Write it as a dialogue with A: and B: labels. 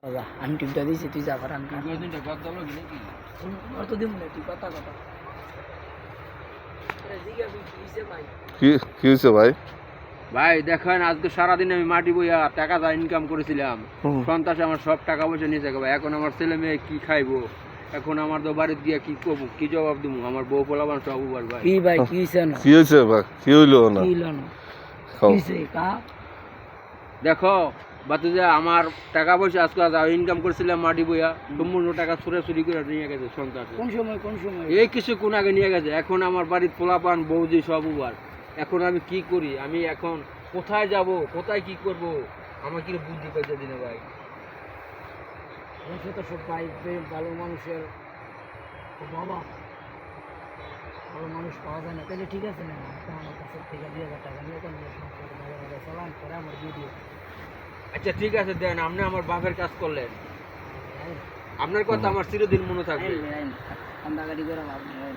A: বাবা আমি টিপটা দিয়েছি তুই যা করান অত দিব না তুই কথা কথা
B: কি কি হয়েছে ভাই?
C: ভাই দেখেন আজকে সারাদিন আমি মাটি বইয়া টাকা যা ইনকাম করেছিলাম সন্তাসে আমার সব টাকা পয়সা নিয়ে যাবে। এখন আমার ছেলে মেয়ে কি খাইবো, এখন আমার তো বাড়িতে গিয়া কি করবো, কি জবাব দেবো? আমার বউ পোলাবান সব উবার ভাই।
A: কি ভাই কি হইছে না
B: কি হয়েছে ভাই? কি হইলো না?
A: কি হইলো না
B: খাও।
A: কি হইছে কা
C: দেখো বাতু যে আমার টাকা পয়সা আজকে যা ইনকাম করেছিলাম মাটি বইয়া সম্পূর্ণ টাকা চুরি করে নিয়ে গেছে সন্তাসে।
A: কোন সময়
C: এই কিছুক্ষণ আগে নিয়ে গেছে। এখন আমার বাড়ির পোলাপান বৌদি সব উবার। এখন আমি কি করি? আমি এখন কোথায় যাব, কোথায় কি করব? আমার কি বুদ্ধি পাইতে দিনে ভাই।
A: সে তো সব ভাই ভালো মানুষের বাবা ভালো মানুষ পাওয়া যায় না তাহলে ঠিক আছে না আমার কাছে থেকে 2,000 টাকা নিয়ে তো চালান করে আমার ভিডিও
C: আচ্ছা ঠিক আছে দেন, আপনি আমার বাপের কাজ করলেন, আপনার কথা আমার চিরদিন মনে থাকবে।
A: কান্দাকাটি করে লাভ নেই